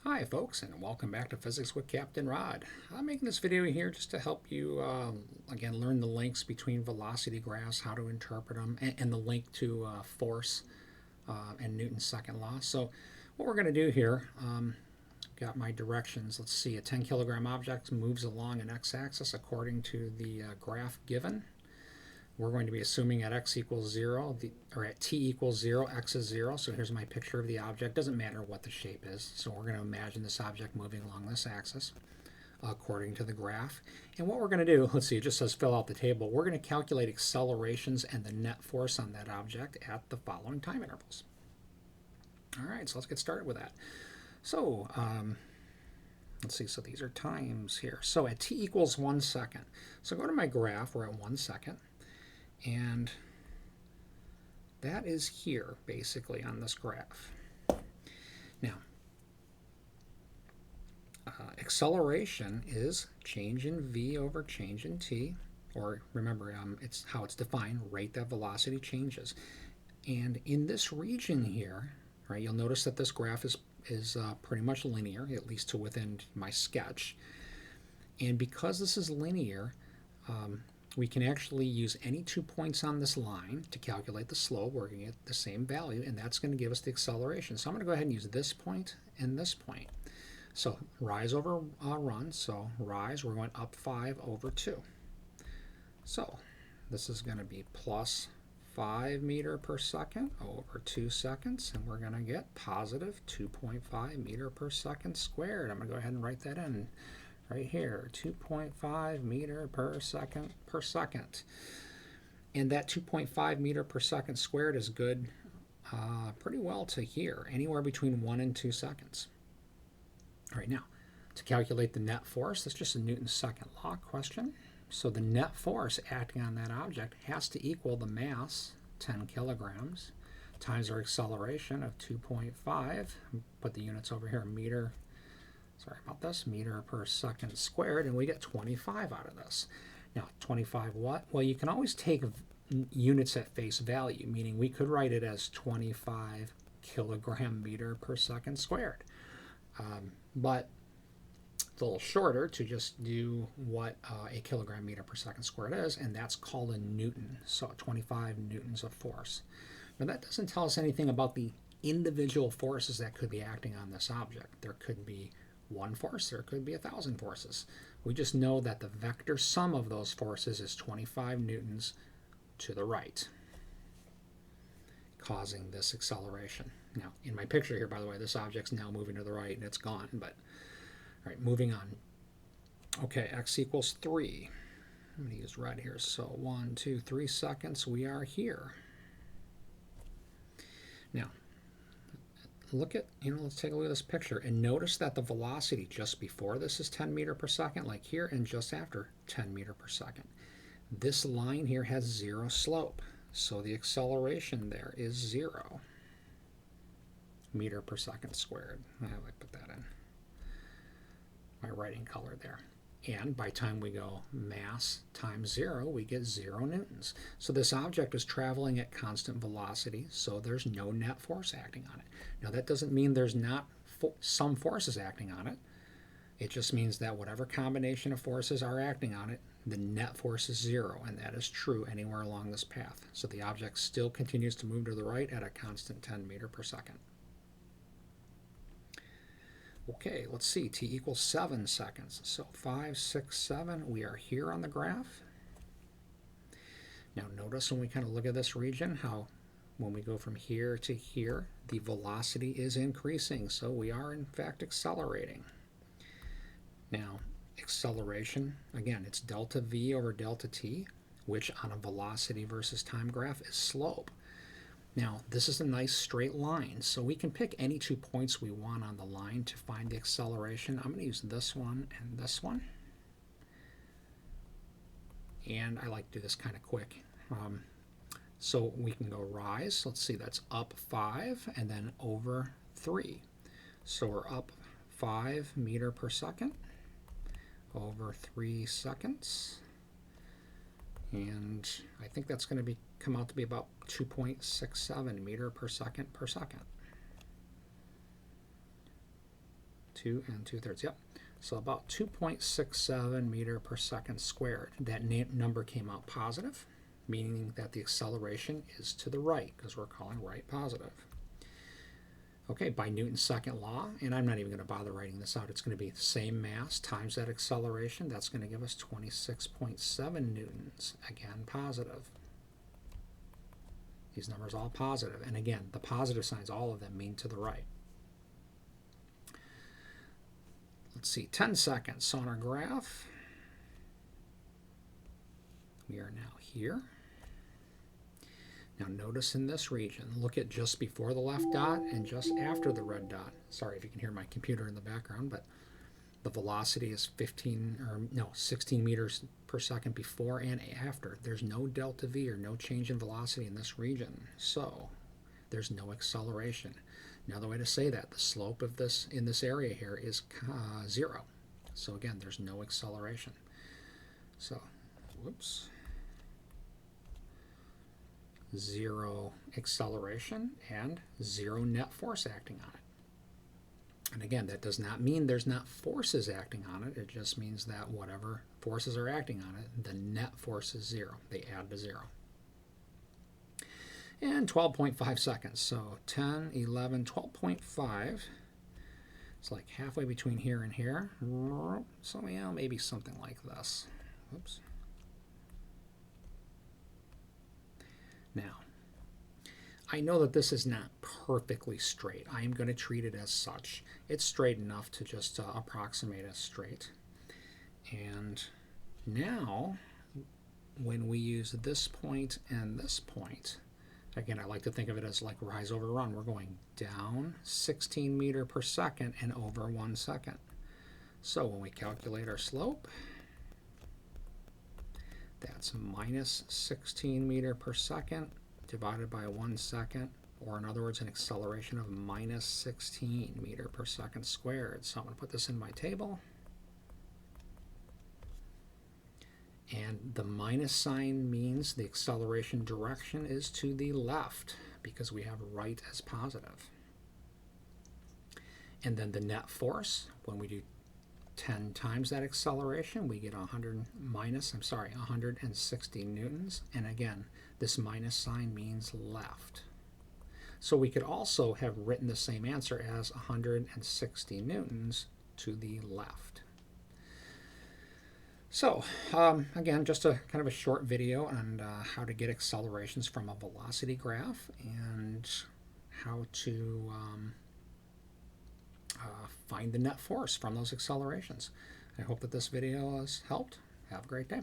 Hi folks, and welcome back to Physics with Captain Rod. I'm making this video here just to help you again learn the links between velocity graphs, how to interpret them, and the link to force and Newton's second law. So what we're going to do here, got my directions. Let's see, a 10 kilogram object moves along an x-axis according to the graph given. We're going to be assuming at x equals 0, or at t equals 0, x is 0. So here's my picture of the object. Doesn't matter what the shape is. So we're going to imagine this object moving along this axis according to the graph. And what we're going to do, let's see, it just says fill out the table. We're going to calculate accelerations and the net force on that object at the following time intervals. All right, so let's get started with that. So let's see, so these are times here. So at t equals 1 second. So go to my graph, we're at 1 second. And that is here, basically, on this graph. Now, acceleration is change in v over change in t, or remember, it's how it's defined, rate that velocity changes. And in this region here, right, you'll notice that this graph is pretty much linear, at least to within my sketch. And because this is linear, we can actually use any 2 points on this line to calculate the slope. We're going to get the same value, and that's going to give us the acceleration. So I'm going to go ahead and use this point and this point. So rise over run. So rise, we're going up 5 over 2. So this is going to be plus 5 meters per second over 2 seconds, and we're going to get positive 2.5 meters per second squared. I'm going to go ahead and write that in. Right here, 2.5 meter per second per second. And that 2.5 meter per second squared is good pretty well to here, anywhere between 1 and 2 seconds. All right, now, to calculate the net force, that's just a Newton's second law question. So the net force acting on that object has to equal the mass, 10 kilograms, times our acceleration of 2.5. Put the units over here, meter per second squared, and we get 25 out of this. Now, 25 what? Well, you can always take units at face value, meaning we could write it as 25 kilogram meter per second squared. But it's a little shorter to just do what a kilogram meter per second squared is, and that's called a Newton, so 25 newtons of force. Now, that doesn't tell us anything about the individual forces that could be acting on this object. There could be one force, there could be 1,000 forces. We just know that the vector sum of those forces is 25 newtons to the right, causing this acceleration. Now, in my picture here, by the way, this object's now moving to the right and it's gone, but all right, moving on. Okay, x equals 3. I'm going to use red here. So 1, 2, 3 seconds, we are here. Now, let's take a look at this picture and notice that the velocity just before this is 10 meters per second, like here, and just after 10 meters per second. This line here has 0 slope, so the acceleration there is 0 meter per second squared. I put that in my writing color there. And by time we go mass times 0, we get 0 newtons. So this object is traveling at constant velocity, so there's no net force acting on it. Now that doesn't mean there's not some forces acting on it. It just means that whatever combination of forces are acting on it, the net force is 0, and that is true anywhere along this path. So the object still continues to move to the right at a constant 10 meters per second. Okay, let's see, t equals 7 seconds. So 5, 6, 7, we are here on the graph. Now notice when we kind of look at this region how when we go from here to here, the velocity is increasing. So we are in fact accelerating. Now, acceleration, again, it's delta v over delta t, which on a velocity versus time graph is slope. Now, this is a nice straight line, so we can pick any 2 points we want on the line to find the acceleration. I'm going to use this one and this one. And I like to do this kind of quick. So we can go rise. Let's see, that's up 5 and then over 3. So we're up 5 meters per second over 3 seconds. And I think that's going to come out to be about 2.67 meters per second per second. 2 and 2/3, yep. So about 2.67 meter per second squared. That number came out positive, meaning that the acceleration is to the right, because we're calling right positive. Okay, by Newton's second law, and I'm not even going to bother writing this out, it's going to be the same mass times that acceleration. That's going to give us 26.7 newtons, again positive. These numbers all positive, and again, the positive signs, all of them mean to the right. Let's see, 10 seconds. So on our graph, we are now here. Now notice in this region, look at just before the left dot and just after the red dot. Sorry if you can hear my computer in the background, but the velocity is 16 meters per second before and after. There's no delta V or no change in velocity in this region, so there's no acceleration. Another way to say that, the slope of this in this area here is 0. So again, there's no acceleration. So, whoops. 0 acceleration and 0 net force acting on it. And again, that does not mean there's not forces acting on it. It just means that whatever forces are acting on it, the net force is 0. They add to 0. And 12.5 seconds. So 10, 11, 12.5. It's like halfway between here and here. So yeah, maybe something like this. Oops. Now, I know that this is not perfectly straight. I am going to treat it as such. It's straight enough to just approximate as straight. And now, when we use this point and this point, again, I like to think of it as like rise over run. We're going down 16 meter per second and over 1 second. So when we calculate our slope, that's minus 16 meter per second divided by 1 second, or in other words, an acceleration of minus 16 meter per second squared. So I'm going to put this in my table. And the minus sign means the acceleration direction is to the left, because we have right as positive. And then the net force, when we do 10 times that acceleration, we get 160 newtons. And again, this minus sign means left. So we could also have written the same answer as 160 newtons to the left. So again, just a kind of a short video on how to get accelerations from a velocity graph and how to find the net force from those accelerations. I hope that this video has helped. Have a great day.